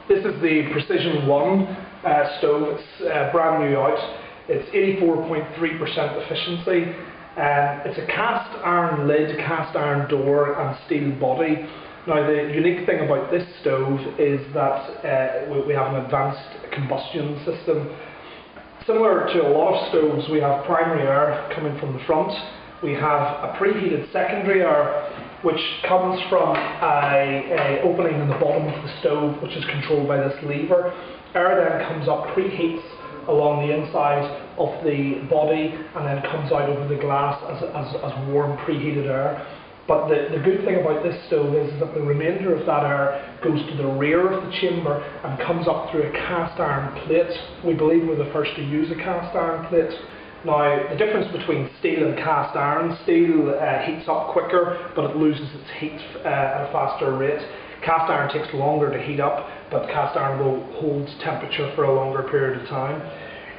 This is the Precision 1 stove. It's brand new out. It's 84.3% efficiency. It's a cast iron lid, cast iron door and steel body. Now the unique thing about this stove is that we have an advanced combustion system. Similar to a lot of stoves, we have primary air coming from the front. We have a preheated secondary air which comes from an opening in the bottom of the stove, which is controlled by this lever. Air then comes up, preheats along the inside of the body and then comes out over the glass as warm preheated air. But the good thing about this stove is that the remainder of that air goes to the rear of the chamber and comes up through a cast iron plate. We believe we're the first to use a cast iron plate. Now, the difference between steel and cast iron, steel heats up quicker, but it loses its heat at a faster rate. Cast iron takes longer to heat up, but cast iron will hold temperature for a longer period of time.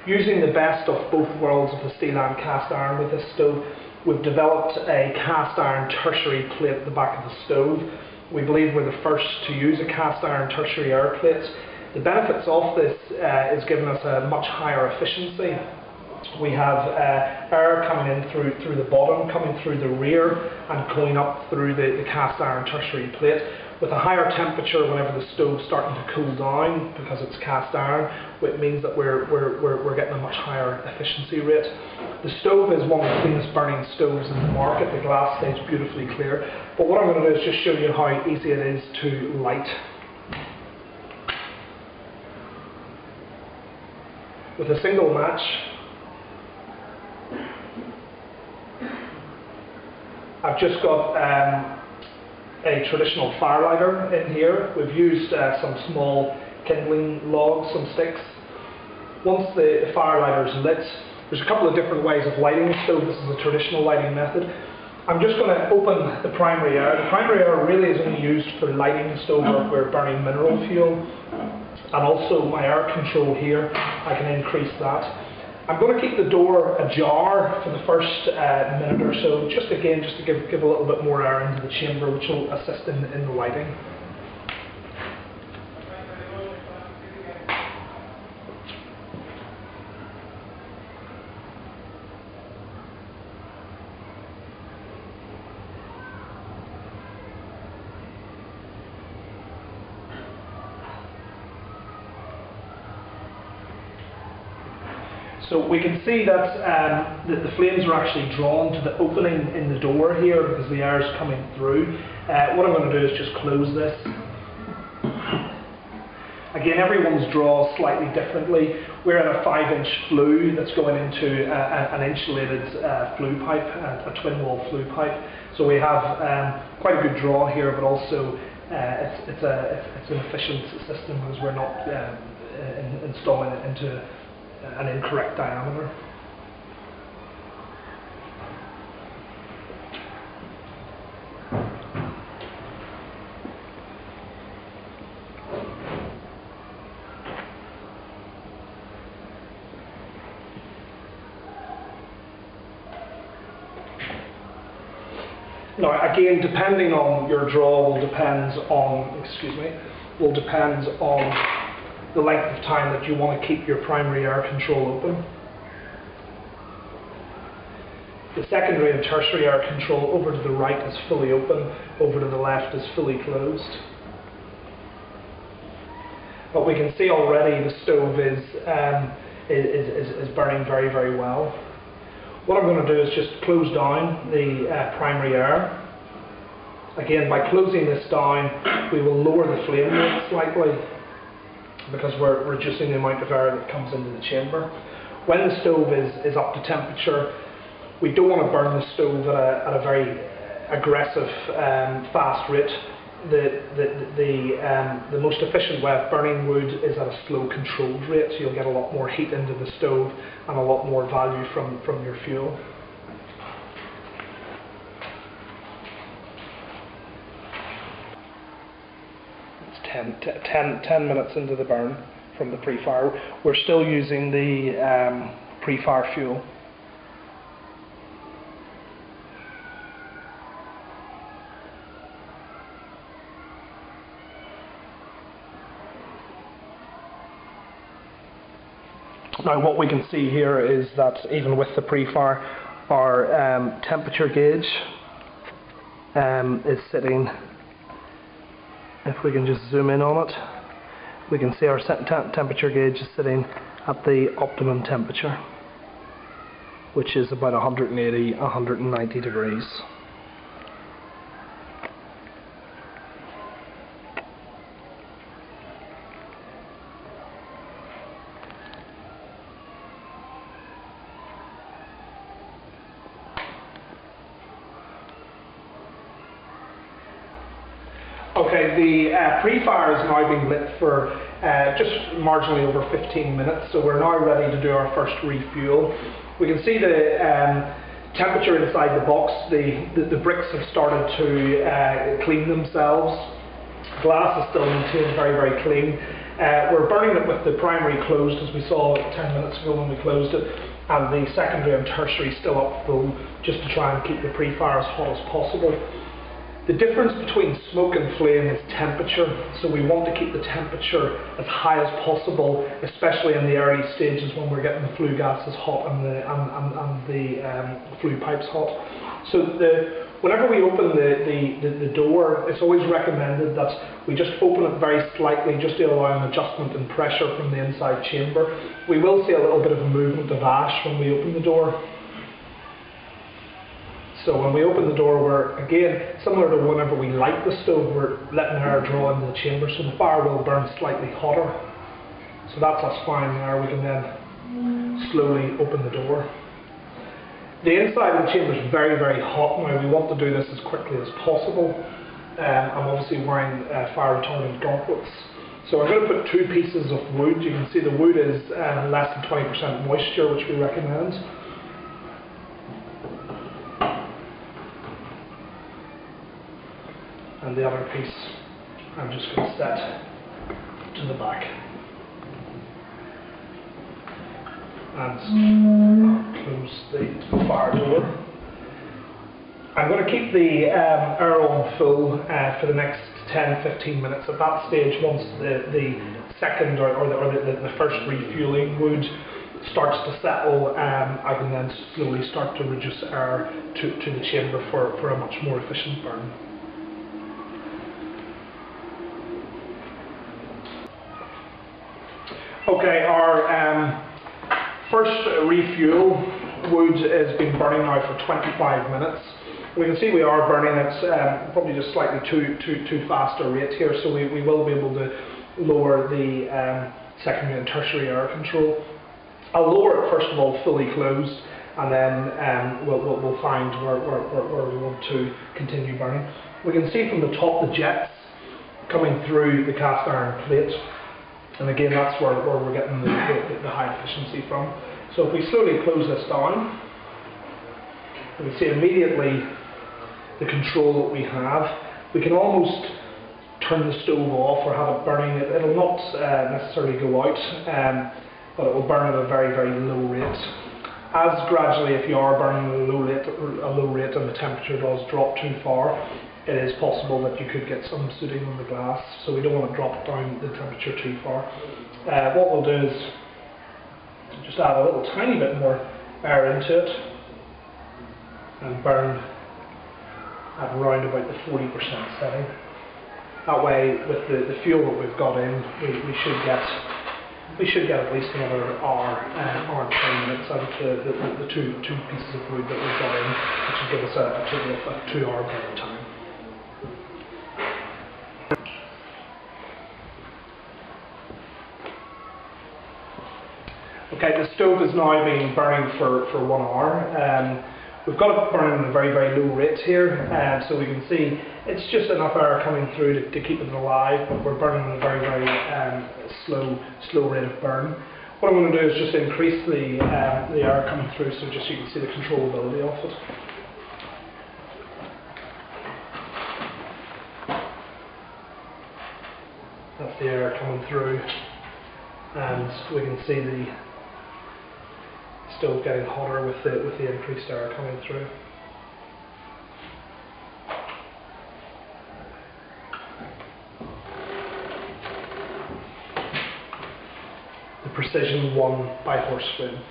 Using the best of both worlds of the steel and cast iron with this stove, we've developed a cast iron tertiary plate at the back of the stove. We believe we're the first to use a cast iron tertiary air plate. The benefits of this is giving us a much higher efficiency. We have air coming in through the bottom, coming through the rear and going up through the cast iron tertiary plate. With a higher temperature, whenever the stove's starting to cool down, because it's cast iron, it means that we're getting a much higher efficiency rate. The stove is one of the cleanest burning stoves in the market. The glass stays beautifully clear. But what I'm going to do is just show you how easy it is to light. With a single match, I've just got a traditional firelighter in here. We've used some small kindling logs, some sticks. Once the firelighter is lit, there's a couple of different ways of lighting the stove. This is a traditional lighting method. I'm just going to open the primary air. The primary air really is only used for lighting the stove if we're burning mineral fuel. And also my air control here, I can increase that. I'm going to keep the door ajar for the first minute or so, just to give a little bit more air into the chamber, which will assist in the lighting. So we can see that the flames are actually drawn to the opening in the door here because the air is coming through. What I'm going to do is just close this. Again, everyone's draws slightly differently. We're in a 5-inch flue that's going into an insulated flue pipe, a twin wall flue pipe. So we have quite a good draw here, but also it's an efficient system because we're not installing it into an incorrect diameter. Now again, depending on your draw will depend on the length of time that you want to keep your primary air control open. The secondary and tertiary air control over to the right is fully open, over to the left is fully closed. But we can see already the stove is burning very, very well. What I'm going to do is just close down the primary air. Again, by closing this down, we will lower the flame rate slightly, because we're reducing the amount of air that comes into the chamber. When the stove is up to temperature, we don't want to burn the stove at a very aggressive, fast rate. The most efficient way of burning wood is at a slow, controlled rate, so you'll get a lot more heat into the stove and a lot more value from your fuel. It's 10 minutes into the burn from the pre-fire. We're still using the pre-fire fuel. Now what we can see here is that even with the pre-fire, our temperature gauge is sitting, if we can just zoom in on it, we can see our temperature gauge is sitting at the optimum temperature, which is about 180–190 degrees. Okay, the pre-fire has now been lit for just marginally over 15 minutes, so we're now ready to do our first refuel. We can see the temperature inside the box. The bricks have started to clean themselves. Glass is still maintained very, very clean. We're burning it with the primary closed, as we saw 10 minutes ago when we closed it, and the secondary and tertiary still up full, just to try and keep the pre-fire as hot as possible. The difference between smoke and flame is temperature, so we want to keep the temperature as high as possible, especially in the early stages when we're getting the flue gases hot and the flue pipes hot. So whenever we open the door, it's always recommended that we just open it very slightly, just to allow an adjustment in pressure from the inside chamber. We will see a little bit of a movement of ash when we open the door. So when we open the door, we're, again, similar to whenever we light the stove, we're letting air draw into the chamber, so the fire will burn slightly hotter. So that's us fine there. We can then slowly open the door. The inside of the chamber is very, very hot now. We want to do this as quickly as possible. I'm obviously wearing fire retardant gauntlets. So I'm going to put 2 pieces of wood. You can see the wood is less than 20% moisture, which we recommend. And the other piece I'm just going to set to the back. And close the fire door. I'm going to keep the air on full for the next 10–15 minutes. At that stage, once the second or the first refueling wood starts to settle, I can then slowly start to reduce air to the chamber for a much more efficient burn. Okay, our first refuel wood has been burning now for 25 minutes. We can see we are burning at probably just slightly too fast a rate here, so we will be able to lower the secondary and tertiary air control. I'll lower it first of all fully closed, and then we'll find where we want to continue burning. We can see from the top the jets coming through the cast iron plate. And again, that's where we're getting the high efficiency from. So if we slowly close this down, we can see immediately the control that we have. We can almost turn the stove off or have it burning. It'll not necessarily go out, but it will burn at a very, very low rate. As gradually, if you are burning at a low rate and the temperature does drop too far, it is possible that you could get some sooting on the glass, so we don't want to drop down the temperature too far. What we'll do is just add a little tiny bit more air into it and burn at around about the 40% setting. That way, with the fuel that we've got in, we should get at least another hour and 20 minutes out of the two pieces of wood that we've got in, which will give us a total of a 2-hour burn time. Okay, the stove is now being burning for 1 hour. We've got it burning at a very, very low rate here, so we can see it's just enough air coming through to keep it alive, but we're burning at a very, very slow rate of burn. What I'm going to do is just increase the air coming through, so just so you can see the controllability of it. That's the air coming through, and we can see the stove getting hotter with the increased air coming through. The Precision 1 by Horseflame.